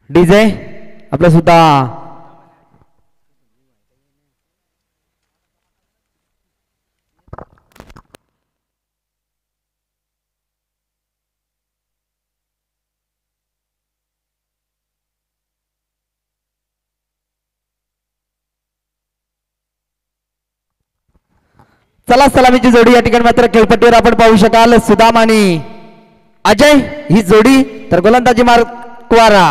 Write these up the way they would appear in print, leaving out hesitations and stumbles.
DJ आपलं सुद्धा चला सलामीची जोडी या ठिकाणी मात्र खेळपट्टीवर आपण पाहू शकाल सुदाम आणि अजय ही जोडी तर गोलंदाजी मार्कवारा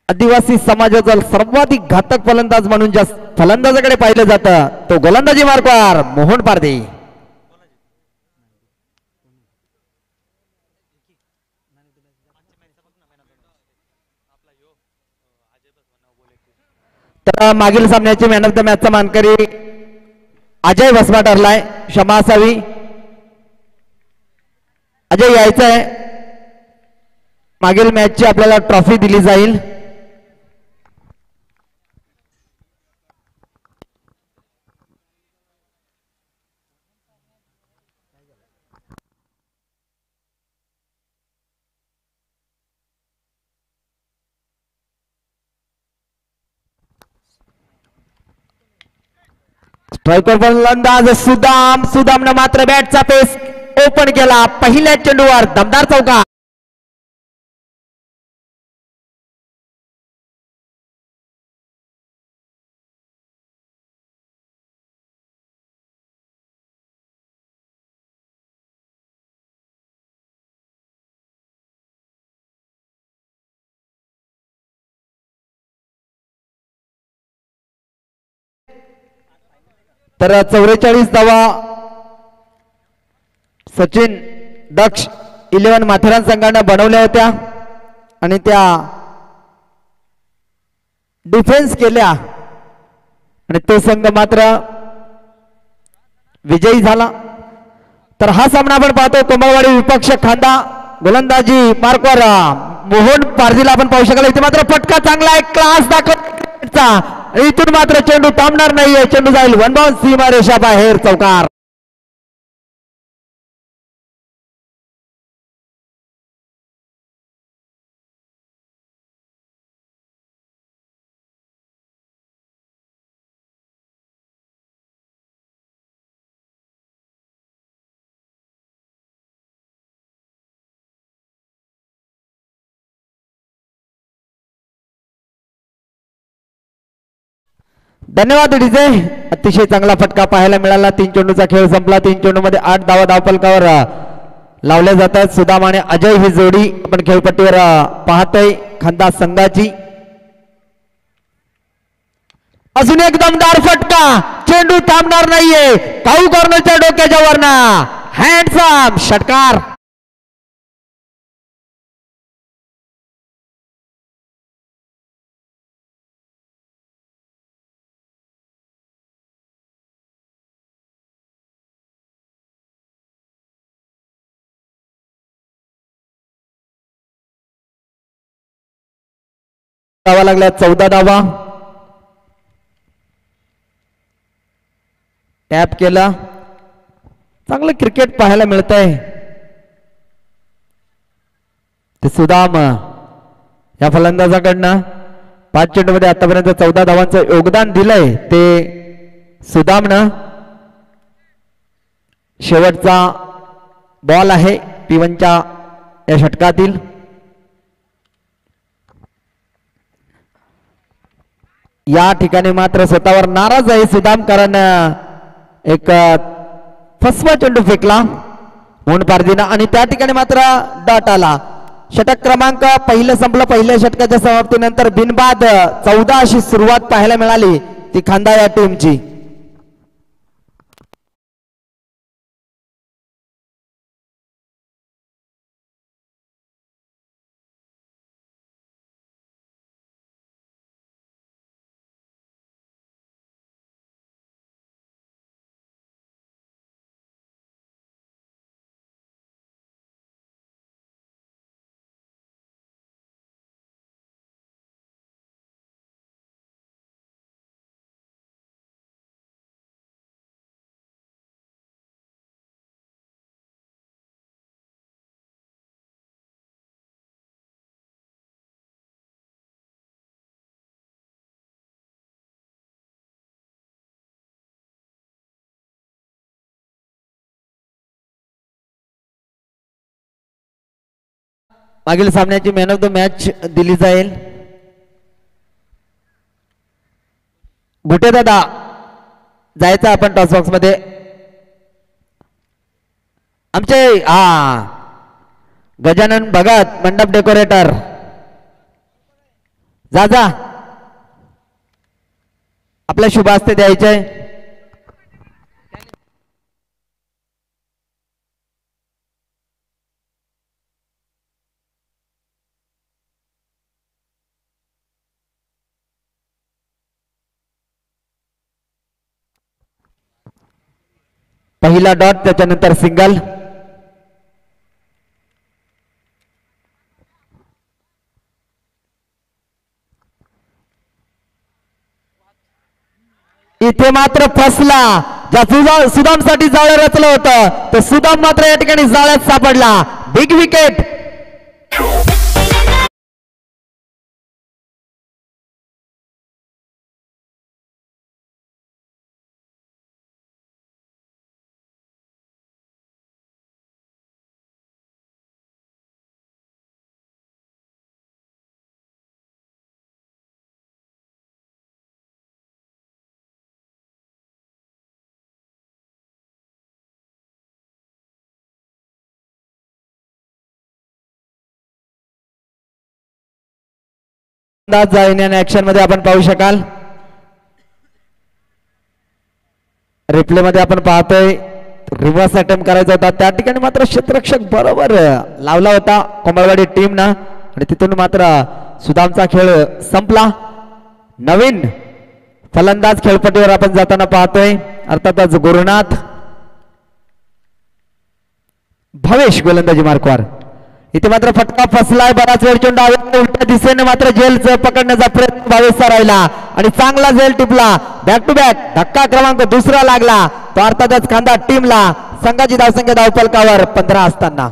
आदिवासी समाजाचा सर्वाधिक घातक फलंदाज म्हणून ज्या फलंदाजाकडे पाहिलं जातं तो गोलंदाजी मार्कवार मोहन पारदे. तर मागील सामन्याची मॅन ऑफ द मॅचचा मानकरी अजय वसमा ठरलाय. क्षमा असावी. अजय यायचं आहे. मागील मॅचची आपल्याला ट्रॉफी दिली जाईल. स्ट्रायकर फलंदाज सुदामनं मात्र बॅटचा पेस ओपन केला. पहिल्या चेंडूवर दमदार चौका. तर 44 धावा सचिन दक्ष 11 माथेरान संघाने बनवल्या होत्या आणि त्या डिफेन्स केल्या आणि तो संघ मात्र विजयी झाला. तर हा सामना आपण पाहतो कोमलवाडी विपक्ष खांदा गोलंदाजी मार्कवर मोहन पारदीला आपण पाहू शकाल. इथे मात्र फटका चांगला आहे. क्लास दाखवचा. इथून मात्र चेंडू थांबणार नाहीये. चेंडू जाईल वन बाउंड सीमारेषा बाहेर चौकार. धन्यवाद डीजे. अतिशय चांगला फटका पाहायला मिळाला. 3 चेंडूचा खेळ संपला. 3 चेंडू मध्ये 8 धावा धावफलकावर लावल्या जातात. सुदाम आणि अजय ही जोडी आपण खेळपट्टीवर पाहतोय खांदा संघाची. अजून एक दमदार फटका. चेंडू थांबणार नाहीये. काऊ कॉर्नरच्या डोक्याच्या वरनं हँडसम षटकार. धावा लागल्या 14 धावा. टॅप केला. चांगलं क्रिकेट पाहायला मिळतंय. ते सुदाम या फलंदाजाकडनं 5 चेंडू मध्ये आतापर्यंत 14 धावांचं योगदान दिलंय ते सुदामनं. शेवटचा बॉल आहे P1च्या या षटकातील. या ठिकाणी मात्र स्वतःवर नाराज आहे सुदाम कारण एक फसवा चेंडू फेकला मोहन पारदीना आणि त्या ठिकाणी मात्र डॉट आला. षटक क्रमांक पहिलं संपलं. पहिल्या षटकाच्या समाप्तीनंतर बिनबाद 14 अशी सुरुवात पाहायला मिळाली ती खांदा या टीमची. मागील सामन्याची मॅन ऑफ द मॅच दिली जाईल. गुटे दादा जायचं आपण टॉस बॉक्स मध्ये. आमचे गजानन भगत मंडप डेकोरेटर जा जा आपल्या शुभ हस्ते द्यायचे. पहिला डॉट त्याच्यानंतर सिंगल. इथे मात्र फसला. ज्या सुदाम साठी जाळं रचलं होतं तर सुदाम मात्र या ठिकाणी जाळ्यात सापडला. Big wicket. ऍक्शन मध्ये आपण पाहू शकाल. रिप्ले मध्ये आपण पाहतोय रिव्हर्स अटेम्प्ट करायचा होता त्या ठिकाणी मात्र क्षेत्ररक्षक बरोबर लावला होता कोमळवाडी टीम ना आणि तिथून मात्र सुदामचा खेळ संपला. नवीन फलंदाज खेळपट्टीवर आपण जाताना पाहतोय अर्थातच गुरुनाथ. भवेश गोलंदाजी मार्कवर. इथे मात्र फटका फसलाय. बराच वेळ चेंडू उलट्या दिशेने मात्र झेलचं पकडण्याचा प्रयत्न भावेशचा राहिला आणि चांगला झेल टिपला. बॅक टू बॅक धक्का क्रमांक दुसरा लागला तो अर्थातच खांदा टीमला. संघाची धावसंख्या धावफलकावर 15 असताना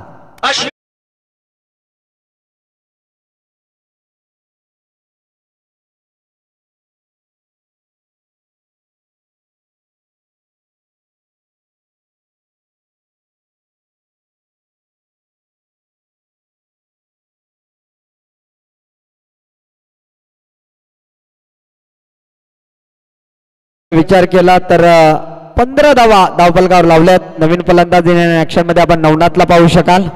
विचार केला तर 15 धावा धावफलकावर लावल्यात. नवीन फलंदाज ऍक्शन मध्ये आपण नवनाथला पाहू शकाल.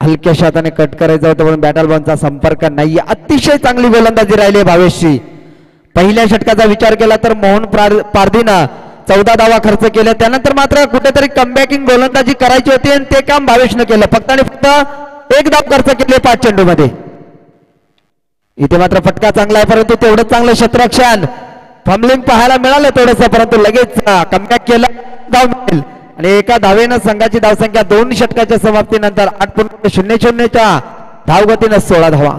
हलक्या हाताने कट करायचा होता पण बॅटल बॉलचा संपर्क नाही. अतिशय चांगली गोलंदाजी राहिली भावेशची. पहिल्या षटकाचा विचार केला तर मोहन पारधीनं 14 धावा खर्च केले. त्यानंतर मात्र कुठेतरी कमबॅकिंग गोलंदाजी करायची होती आणि ते काम भावेशनं केलं. फक्त आणि फक्त 1 धाव खर्च केले 5 चेंडू मध्ये. इथे मात्र फटका चांगला आहे परंतु तेवढंच चांगलं क्षेत्ररक्षण फंबलिंग पाहायला मिळालं थोडंसं परंतु लगेच कमबॅक केलं. धाव मिळेल आणि एका धावेनं संघाची धावसंख्या 2 षटकाच्या समाप्तीनंतर 8.00च्या धावगतीनं 16 धावा.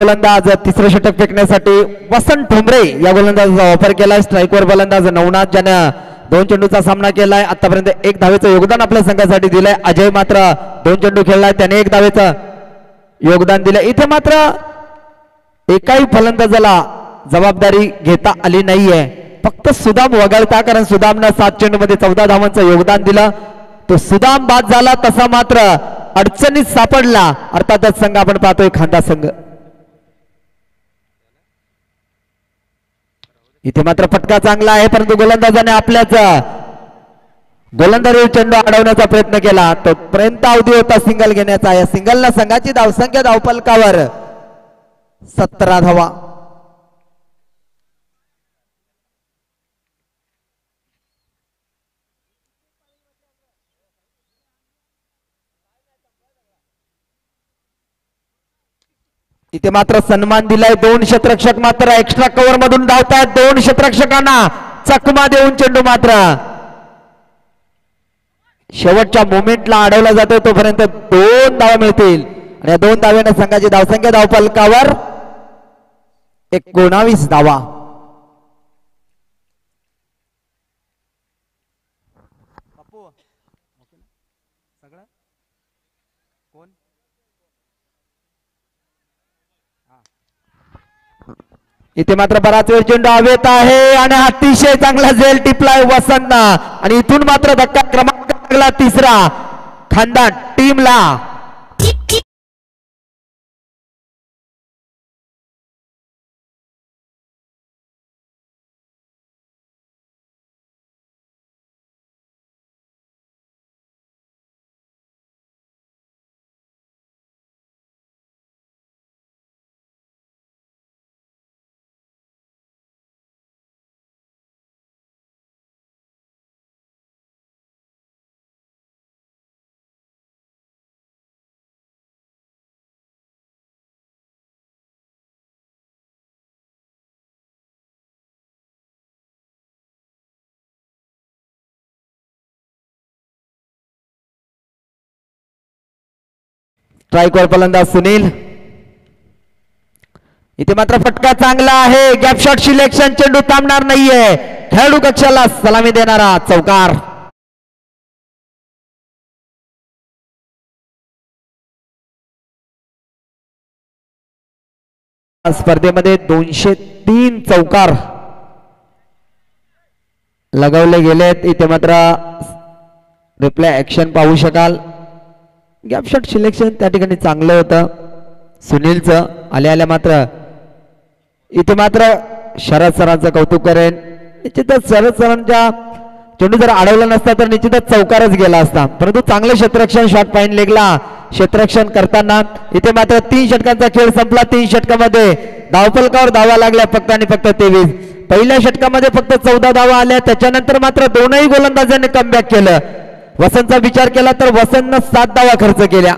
गोलंदाज तिसरं षटक फेकण्यासाठी वसंत ठोंबरे या गोलंदाजाचा वापर केलाय. स्ट्राईकवर गोलंदाज नवनाथ ज्यानं 2 चेंडूचा सामना केलाय. आतापर्यंत 1 धावेचं योगदान आपल्या संघासाठी दिलंय. अजय मात्र 2 चेंडू खेळलाय त्याने 1 धावेचं योगदान दिलंय. इथे मात्र एकाही फलंदाजाला जबाबदारी घेता आली नाहीये. फक्त सुदाम वगळता कारण सुदामनं 7 चेंडू मध्ये 14 धावांचं योगदान दिलं. तो सुदाम बाद झाला तसा मात्र अडचणीत सापडला. अर्थातच संघ आपण पाहतोय खांदा संघ. इथे मात्र फटका चांगला आहे परंतु गोलंदाजाने आपल्याच गोलंदाजीवर चेंडू अडवण्याचा प्रयत्न केला. तोपर्यंत अवधी होता सिंगल घेण्याचा. या सिंगलला संघाची धावसंख्या धावफलकावर 17 धावा. इथे मात्र सन्मान दिलाय. 2 क्षेत्ररक्षक मात्र एक्स्ट्रा कव्हर मधून धावतात. 2 क्षेत्ररक्षकांना चकमा देऊन चेंडू मात्र शेवटच्या मोमेंटला अडवला जातो. तोपर्यंत 2 धावा मिळतील आणि या 2 धाव्याने संघाची धावसंख्या धावफलकावर 19 धावा. इथे मात्र बराच वेळ चेंडू हवेत आहे आणि अतिशय चांगला झेल टिपलाय वसंत आणि इथून मात्र धक्का क्रमांक लागला 3रा खानदान टीमला. स्ट्राइकवर फलंदाज सुनील. इथे मात्र फटका चांगला आहे. Gap shot selection. चेंडू थांबणार नाहीये. खेळाडू कक्षाला सलामी देणारा चौकार. स्पर्धेमध्ये 203 चौकार लगावले गेलेत. इथे मात्र रिप्ले ऍक्शन पाहू शकाल. गॅप शॉट सिलेक्शन त्या ठिकाणी चांगलं होतं सुनीलचं. आल्या मात्र इथे मात्र शरद सरांचं कौतुक करेन. निश्चितच शरद सरांच्या चेंडू जर अडवला नसता तर निश्चितच चौकारच गेला असता. परंतु चांगलं क्षेत्ररक्षण शॉट फाईन लेगला क्षेत्ररक्षण करताना. इथे मात्र 3 षटकांचा खेळ संपला. 3 षटकामध्ये धावफलकावर धावा लागल्या फक्त आणि फक्त 23. पहिल्या षटकामध्ये फक्त 14 धावा आल्या. त्याच्यानंतर मात्र 2ही गोलंदाजांनी कमबॅक केलं. वसंतचा विचार केला तर वसंतनं 7 धावा खर्च केल्या.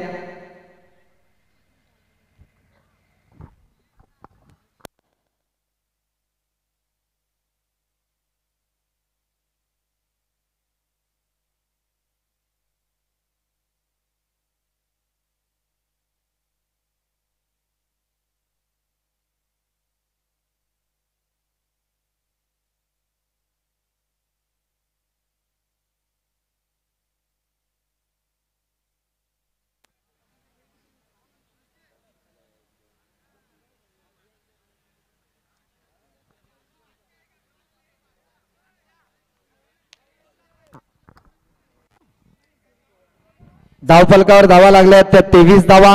धावफलकावर धावा लागल्या त्या 23 धावा.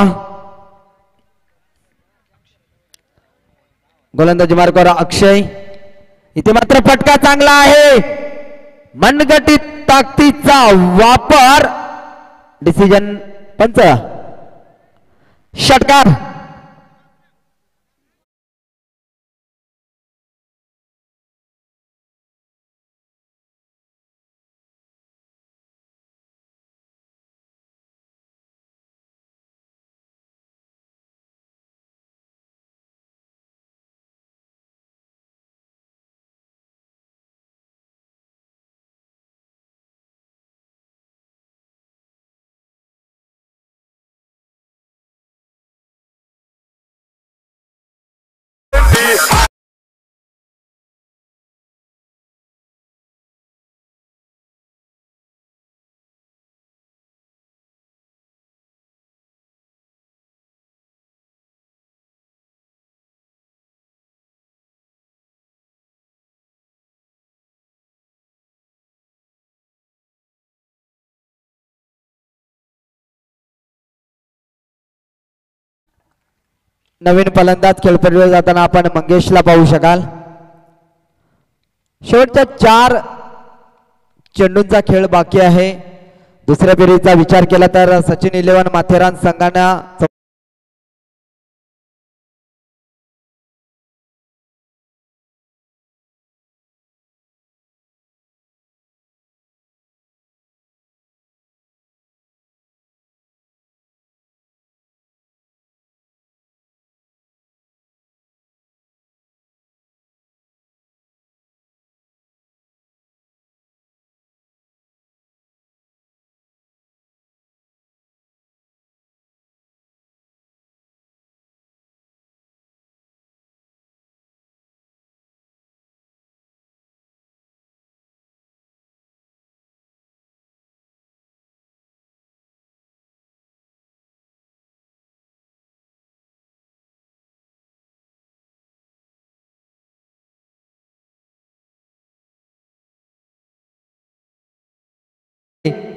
गोलंदाजी मार्गावर अक्षय. इथे मात्र फटका चांगला आहे. मनगटीत ताकदीचा वापर. डिसिजन पंच. षटकार. नवीन फलंदाज खेळपट्टीवर जाताना आपण मंगेशला पाहू शकाल. शेवटच्या 4 चेंडूंचा खेळ बाकी आहे. दुसऱ्या फेरीचा विचार केला तर सचिन 11 माथेरान संघाने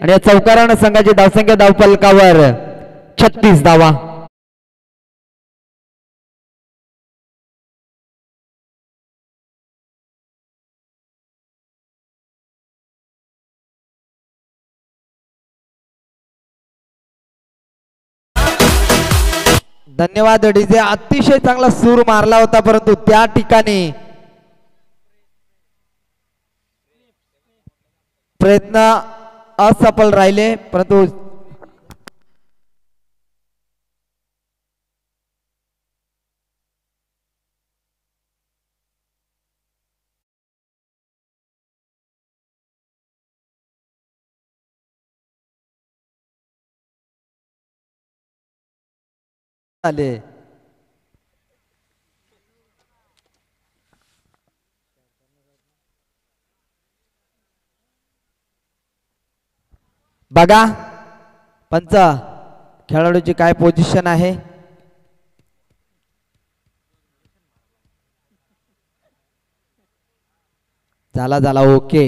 आणि या चौकारानं संघाची धावसंख्या धावफलकावर 36 धावा. धन्यवाद डीजे. अतिशय चांगला सूर मारला होता परंतु त्या ठिकाणी प्रयत्न असफल राहिले. परंतु आले. बघा पंच खेळाडूची काय पोझिशन आहे. झाला ओके.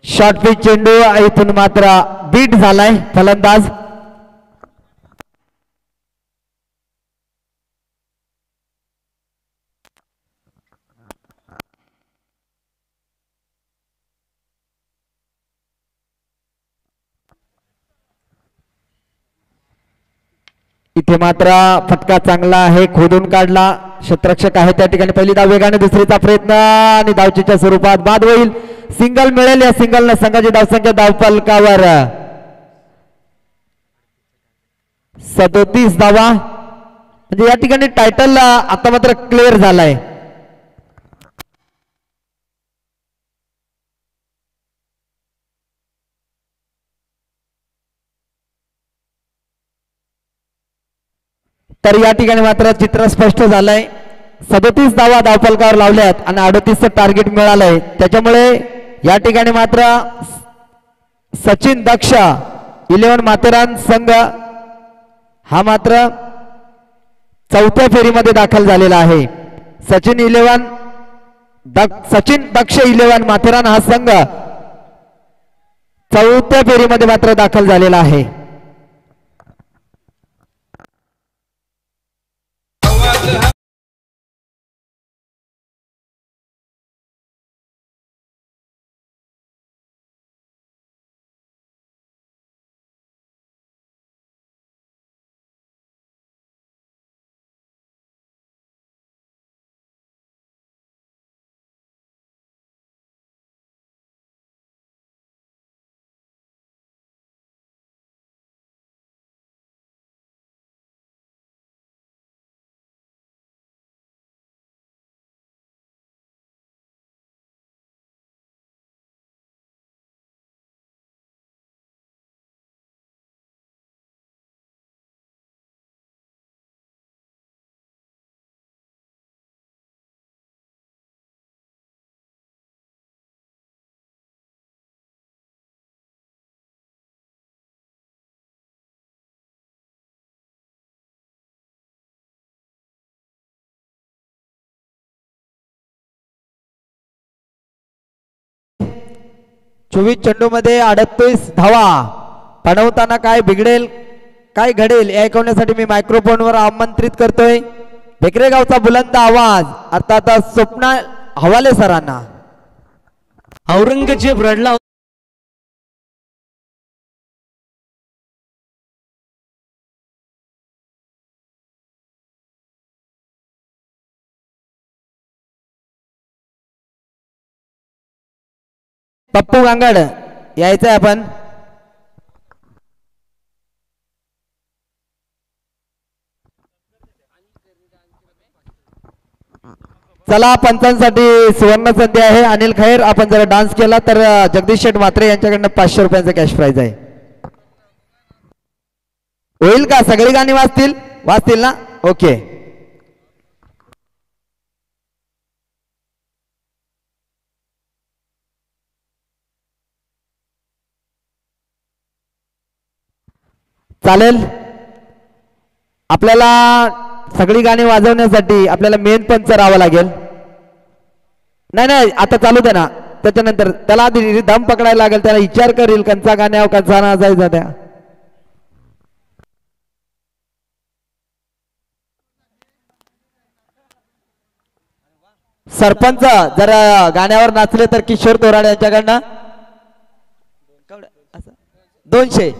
शॉर्ट पिच चेंडू इथून मात्र बीट झालाय फलंदाज. इथे मात्र फटका चांगला आहे, खोदून काढला. क्षेत्ररक्षक आहे त्या ठिकाणी. पहिली धाव वेगाने, दुसरीचा प्रयत्न आणि धावचीच्या स्वरूपात बाद होईल. सिंगल मिळेल. या सिंगलने संघाची धावसंख्या धावफलकावर 37 धावा. म्हणजे या ठिकाणी टायटल आता मात्र क्लिअर झालाय. तर या ठिकाणी मात्र चित्र स्पष्ट झालंय. 37 धावा धावफलकावर लावल्यात आणि 38चं टार्गेट मिळालंय. त्याच्यामुळे या ठिकाणी मात्र सचिन दक्ष 11 माथेरान संघ हा मात्र चौथ्या फेरीमध्ये दाखल झालेला आहे. सचिन दक्ष 11 माथेरान हा संघ चौथ्या फेरीमध्ये मात्र दाखल झालेला आहे. चोवीस चेंडू मध्ये 38 धावा. पडवताना काय बिघडेल काय घडेल हे ऐकवण्यासाठी मी मायक्रोफोनवर आमंत्रित करतोय बेकरे गावचा बुलंद आवाज अर्थात स्वप्ना हवाले सरांना. औरंगजेब रडला. पप्पू गांगड यायचंय आपण. चला पंचांसाठी सुवर्ण संधी आहे. अनिल खैर आपण जर डान्स केला तर जगदीश शेठ म्हात्रे यांच्याकडनं 500 रुपयांचा कॅश प्राइज आहे. होईल का? सगळी गाणी वाजतील ना? ओके. चालेल. आपल्याला सगळी गाणी वाजवण्यासाठी आपल्याला मेन पंच राहावं लागेल. नाही आता चालू दे ना. त्याच्यानंतर त्याला आधी दम पकडायला लागेल. त्याला विचार करील कंचा गाण्या कंचा नाचायचा त्या. सरपंच जर गाण्यावर नाचले तर किशोर तोराड यांच्याकडनं 200.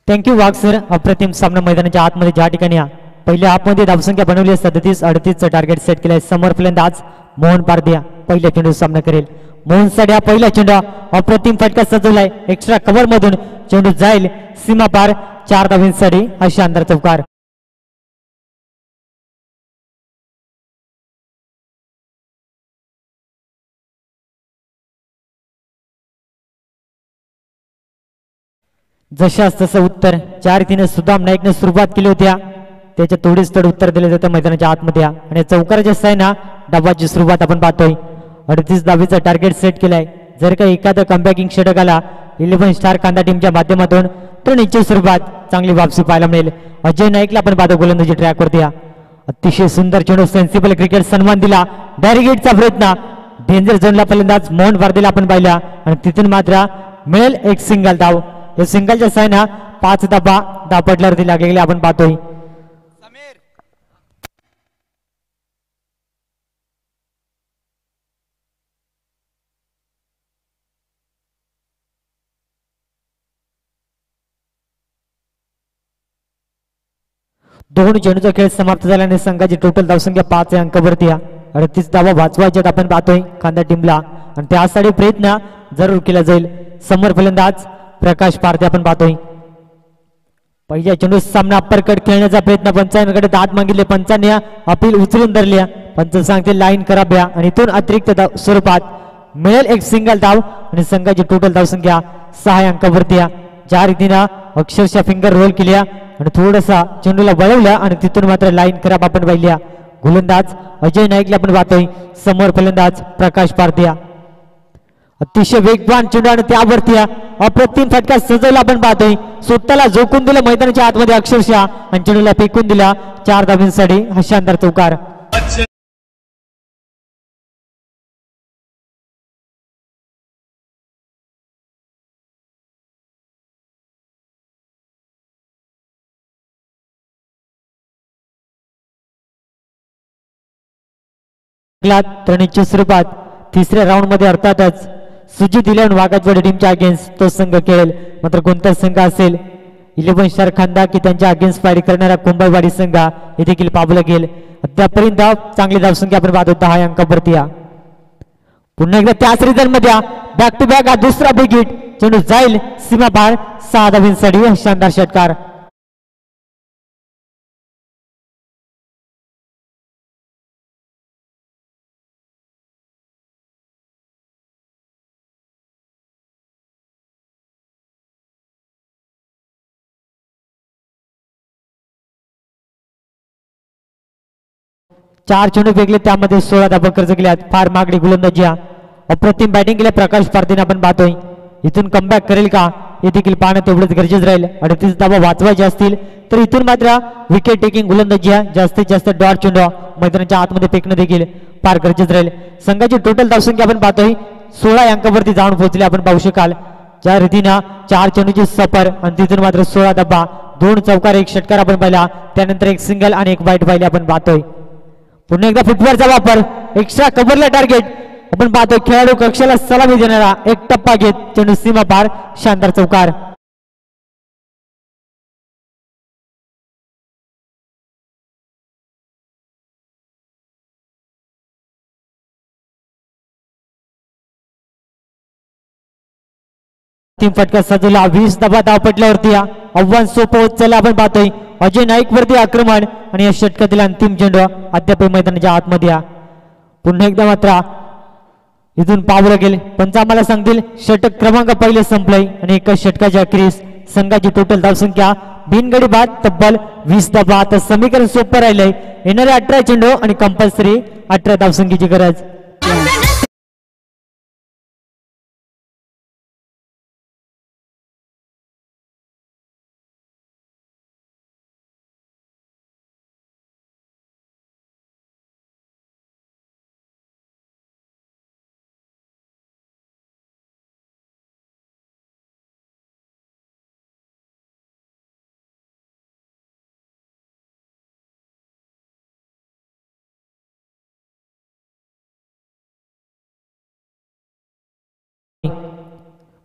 थँक्यू वाघ सर. अप्रतिम सामना मैदानाच्या आतमध्ये ज्या ठिकाणी पहिल्या हाफमध्ये धावसंख्या बनवली 37-38 टार्गेट सेट केलंय. समोर फलंदाज मोहन पारदिया पहिल्या चेंडू सामना करेल. मोहन साठी पहिला चेंडू अप्रतिम फटका सजवलाय. एक्स्ट्रा कव्हर मधून चेंडू जाईल सीमा पार. 4 धावांसाठी हा शानदार चौकार. जशास तसं उत्तर 4-3 सुदाम नाईकने सुरुवात केली होत्या. त्याच्या थोडीच तड उत्तर दिले जातं मैदानाच्या आतमध्ये. आणि चौकाराच्या सायना डबाची सुरुवात आपण पाहतोय. 38 धावेचा टार्गेट सेट केलाय. जर का एखादा कमबॅकिंग षटक आला 11 स्टार कांदा टीमच्या माध्यमातून तर निश्चित सुरुवात चांगली वापसी पाहायला मिळेल. अजय नाईकला आपण पाहतो गोलंदाजी ट्रॅकवरती. अतिशय सुंदर चेंडू सेन्सिबल क्रिकेट सन्मान दिला. डायरेक्टचा प्रयत्न डेंजर झोनला फलंदाज मोहन वारदेला आपण पाहिला आणि तिथून मात्र मिळेल एक सिंगल धाव. या सिंगलच्या सायना 5 धाबा धापटल्यावरती लागलेले आपण पाहतोय. दोन चेंडूचा खेळ समाप्त झाल्याने संघाची टोटल धावसंख्या 5 अंकावरती. 38 धावा वाचवायच्यात आपण पाहतोय कांदा टीमला आणि त्यासाठी प्रयत्न जरूर केला जाईल. समोर फलंदाज प्रकाश पारदे आपण पाहतोय. पहिल्या चेंडू सामना अपरकट खेळण्याचा प्रयत्न पंचांकडे दाद मागितले. पंचांनी अपील उचलून धरली. पंच सांगते लाईन करा ब्या आणि इथून अतिरिक्त स्वरूपात मिळेल एक सिंगल धाव आणि संघाची टोटल धावसंख्या 6 अंकावरती. ज्या रीतीनं अक्षरशः फिंगर रोल केल्या आणि थोडासा चेंडूला वळवल्या आणि तिथून मात्र लाईन खराब आपण पाहिल्या. गोलंदाज अजय नाईकला आपण पाहतोय. समोर फलंदाज प्रकाश पारदिया. अतिशय वेगवान चेंडू आणि त्यावरती अप्रतिम फटका सजवला आपण पाहतोय. स्वतःला झोकून दिलं मैदानाच्या आतमध्ये अक्षरशः आणि चेंडूला फेकून दिला. 4 धावांसाठी हा शानदार चौकार. निश्चित स्वरूपात तिसऱ्या राऊंड मध्ये अर्थातच सुजित इलेव्हन वाघाजवाडी टीमच्या अगेन्स्ट तो संघ खेळेल. मात्र कोणता संघ असेल 11 स्टार खांदा की त्यांच्या अगेन्स्ट फायरिंग करणारा कुंभारवाडी संघ हे देखील पाहावं लागेल. अद्यापर्यंत चांगली धावसंख्या आपण पाहतो 10 अंकावरती. पुन्हा एकदा त्याच रिझल्ट मध्ये बॅक टू बॅक हा दुसरा बिग हिट. चेंडू जाईल सीमा पार. 6 धावांसाठी शानदार षटकार. चार चेंडू फेकले त्यामध्ये 16 धावा खर्च केल्यात. फार मागणी गोलंदाजी. अप्रतिम बॅटिंग केल्या प्रकाश पारदेने आपण पाहतोय. इथून कमबॅक करेल का हे देखील पाहणं तेवढंच गरजेचं राहील. 38 धावा वाचवायचे असतील तर इथून मात्र विकेट टेकिंग गोलंदाजी जास्तीत जास्त डॉट चेंडू मैदानाच्या आतमध्ये फेकणं देखील फार गरजेचं राहील. संघाची टोटल धावसंख्या आपण पाहतोय 16 अंकावरती जाऊन पोहोचले आपण पाहू शकाल. ज्या रीतीनं 4 चेंडूची सफर आणि तिथून मात्र 16 धावा, 2 चौकार, 1 षटकार आपण पाहिला. त्यानंतर 1 सिंगल आणि 1 वाईट पाहिले आपण पाहतोय. पुन्हा एकदा फुटबॉलचा वापर. एक्स्ट्रा कव्हरला टार्गेट आपण पाहतोय. खेळाडू कक्षाला सलामी देणारा 1 टप्पा घेत चेंडू सीमा पार. शानदार चौकार. तीन फटका सजवला. 20 धावा धावपटल्यावरती आव्हान सोपं होत चाललं आपण पाहतोय. अजय नाईक वरती आक्रमण आणि या षटकातील अंतिम चेंडू अद्याप मैदानाच्या आतमध्ये. पुन्हा एकदा मात्र इथून पाहावं लागेल. पंच आम्हाला सांगतील षटक क्रमांक पहिले संपलंय आणि एका षटकाच्या अखेरीस संघाची टोटल धावसंख्या बिनगडी बाद तब्बल 20 धावा. आता समीकरण सोपं राहिलंय. येणारे 18 चेंडू आणि कंपल्सरी 18 धावसंख्येची गरज.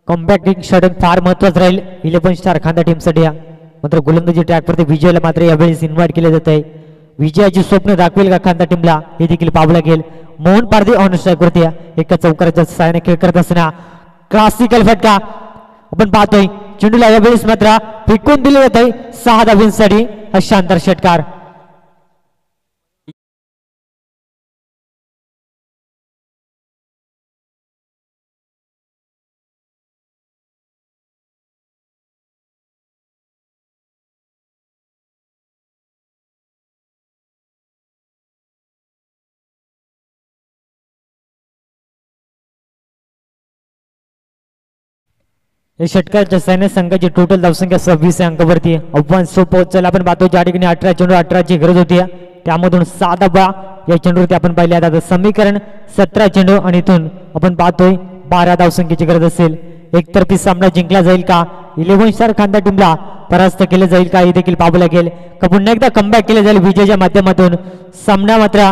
कॉम्पॅक्टिंग षटक फार महत्वाचं राहील 11 स्टार खांदा टीमसाठी. मात्र गोलंदाजी ट्रॅकवरती विजयाला मात्र यावेळेस इन्व्हाइट केले जात आहे. विजयाची स्वप्न दाखवेल का खांदा टीमला हे देखील पाहावं लागेल. मोहन पारधी ऑन स्ट्राईकवरती एका चौकाराच्या सहाय्याने खेळ करत असताना क्लासिकल फटका आपण पाहतोय. चेंडूला यावेळेस मात्र फेकून दिले जात आहे 6 धावांसाठी हा शानदार षटकार. या षटकाच्या सैन्य संघाची टोटल धावसंख्या 26 अंकावरती. आव्हान सोपं चला आपण पाहतो ज्या ठिकाणी 18 चेंडू 18 ची गरज होती त्यामधून 6 धावा या चेंडूवरती आपण पाहिले. आता समीकरण 17 चेंडू आणि इथून आपण पाहतोय 12 धावसंख्येची गरज असेल. एकतर्फी सामना जिंकला जाईल का 11 स्टार खांदा टीमला परास्त केले जाईल का हे देखील पाहावं लागेल. का पुन्हा एकदा कमबॅक केले जाईल विजयाच्या माध्यमातून. सामना मात्र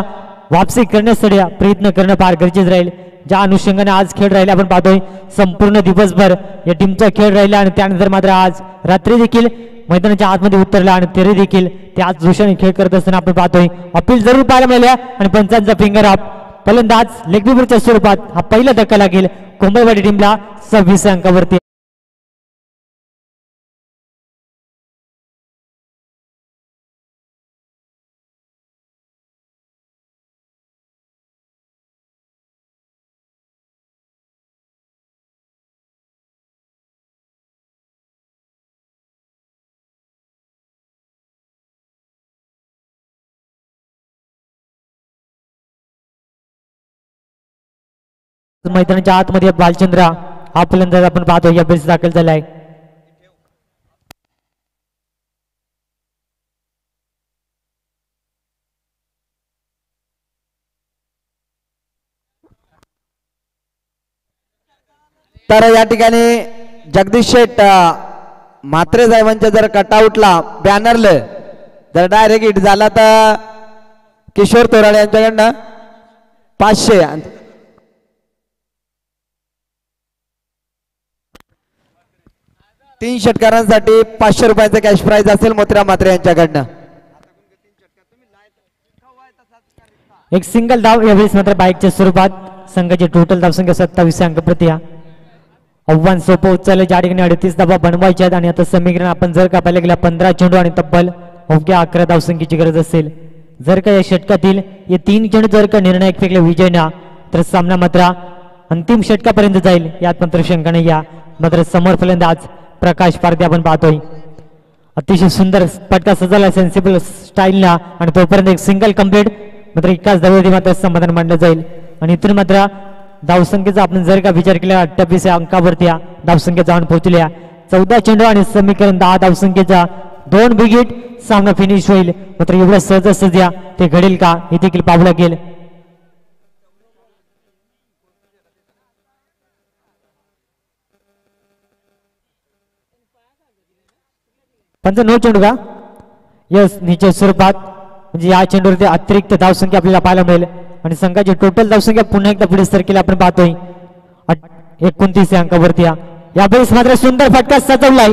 वापसी करण्यासाठी प्रयत्न करणं फार गरजेचं राहील. ज्या अनुषंगाने आज खेळ राहिला आपण पाहतोय संपूर्ण दिवसभर या टीमचा खेळ राहिला आणि त्यानंतर मात्र आज रात्री देखील मैदानाच्या आतमध्ये उतरला आणि तरी देखील त्याच जोशाने खेळ करत असताना आपण पाहतोय अपील जरूर पाहायला मिळाल्या आणि पंचांचा फिंगर अप. फलंदाज लेगबिबरच्या स्वरूपात हा पहिला धक्का लागेल कोंबडवाडी टीमला 26 अंकावरती. मैदानाच्या आतमध्ये बालचंद्र हा फलंदाज आपण पाहतो या बेस दाखल झालाय. तर या ठिकाणी जगदीश शेठ म्हात्रे साहेबांच्या जर कटआउटला बॅनरला जर डायरेक्ट हिट झाला तर किशोर तोराळे यांच्याकडनं 500. 3 षटकारांसाठी 500 रुपयाचं कॅश प्राइज असेल मोतीराम म्हात्रे यांच्याकडनं. एक सिंगल धाव यावेळेस मात्र बाईकच्या स्वरूपात संघाची टोटल धावसंख्या 27 अंक प्रति. आव्हान सोपं उचललं ज्या ठिकाणी 38 धावा बनवायच्या आहेत आणि आता समीकरण आपण जर का पाहिलं गेला 15 चेंडू आणि तब्बल अवघ्या 11 धावसंख्येची गरज असेल. जर का या षटकातील हे 3 चेंडू जर का निर्णायक फेकले विजयना तर सामना मात्र अंतिम षटकापर्यंत जाईल यात मात्र शंका नाही. या मात्र समोर फलंदाज प्रकाश पारदे आपण पाहतोय अतिशय सुंदर फटका सजवला सेन्सिबल स्टाईलला आणि तोपर्यंत एक सिंगल कंप्लीट मात्र एकाच धावेवरती मात्र समाधान मांडलं जाईल. आणि इथून मात्र धावसंख्येचा आपण जर का विचार केला 28 अंकावरती धावसंख्या जाऊन पोहोचल्या. 14 चेंडू आणि समीकरण 10 धावसंख्येचा 2 बिग सामना फिनिश होईल. मात्र एवढं सहज ते घडेल का हे देखील पाहावं लागेल. पंच 9 चेंडू का यस निश्चित स्वरूपात म्हणजे या चेंडूवरती अतिरिक्त धावसंख्या आपल्याला पाहायला मिळेल आणि संघाची टोटल धावसंख्या पुन्हा एकदा पुढे सरकेला आपण पाहतोय 29 अंकावरती. यावेळेस मात्र सुंदर फटका सजवलाय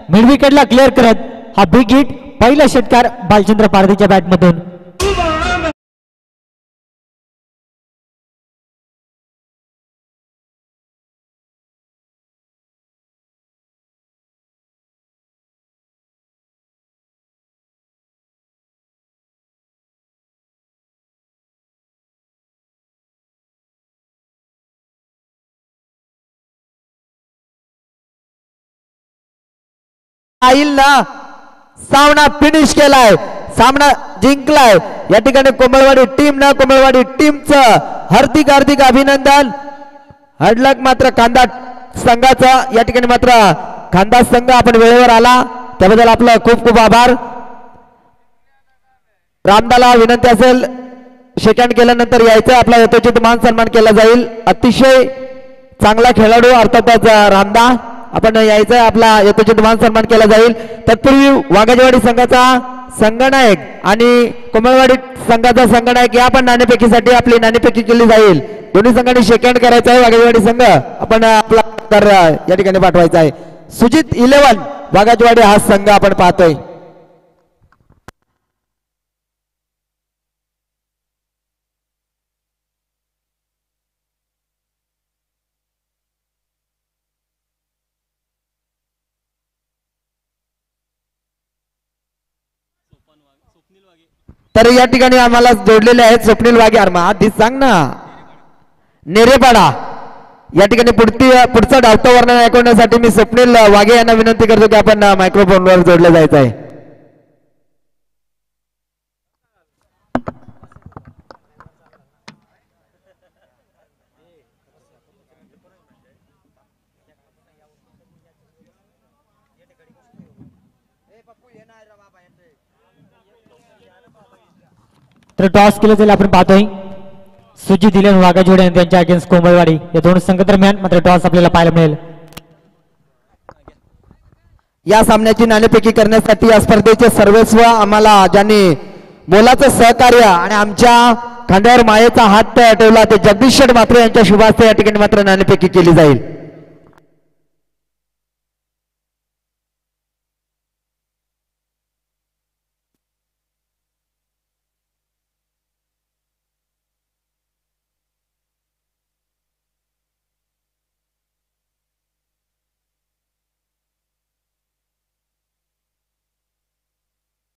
मिड विकेटला क्लिअर करत हा बिग हिट पहिला षटकार बालचंद्र पारधीच्या बॅटमधून. येईल ना. सामना फिनिश केलाय, सामना जिंकलाय. या ठिकाणी कोमलवाडी टीम ना कोमलवाडी टीमचं हार्दिक हार्दिक अभिनंदन. हडलक मात्र खांदा संघाचा. या ठिकाणी मात्र खांदा संघ आपण वेळेवर आला त्याबद्दल आपलं खूप खूप आभार. रामदाला विनंती असेल सेकंड केल्यानंतर यायचं, आपला यथोचित मान सन्मान केला जाईल. अतिशय चांगला खेळाडू अर्थातच रामदा, आपण यायचं, आपला यथोचित मान सन्मान केला जाईल. तत्पूर्वी वाघाजवाडी संघाचा संगनायक आणि कोमलवाडी संघाचा संगनायक या पण नाणेफेकीसाठी आपली नाणेफेकी केली जाईल. दोन्ही संघांनी सेकंड करायचं आहे. वाघाजवाडी संघ आपण आपला तर या ठिकाणी पाठवायचा आहे. सुजित 11 वाघाजवाडी हा संघ आपण पाहतोय. तर या ठिकाणी आम्हाला जोडलेले आहेत स्वप्नील वाघे. अरे आधी सांग ना. नेरेपाडा या ठिकाणी पुढचा डावतं वर्णन ऐकवण्यासाठी मी स्वप्नील वाघे यांना विनंती करतो की आपण मायक्रोफोनवर जोडले जायचं आहे. तर टॉस केलं जाईल आपण पाहतोय. सुजित दिलेन वाघाजोडे आणि त्यांच्या अगेन्स्ट कोमलवाडी या दोन संघ दरम्यान मात्र टॉस आपल्याला पाहायला मिळेल. या सामन्याची नाणेफेकी करण्यासाठी या स्पर्धेचे सर्वस्व आम्हाला ज्यांनी मोलाचं सहकार्य आणि आमच्या खांद्यावर मायेचा हात ठेवला ते जगदीश शेठ मात्र यांच्या शुभास्ते या ठिकाणी मात्र नाणेफेकी केली जाईल.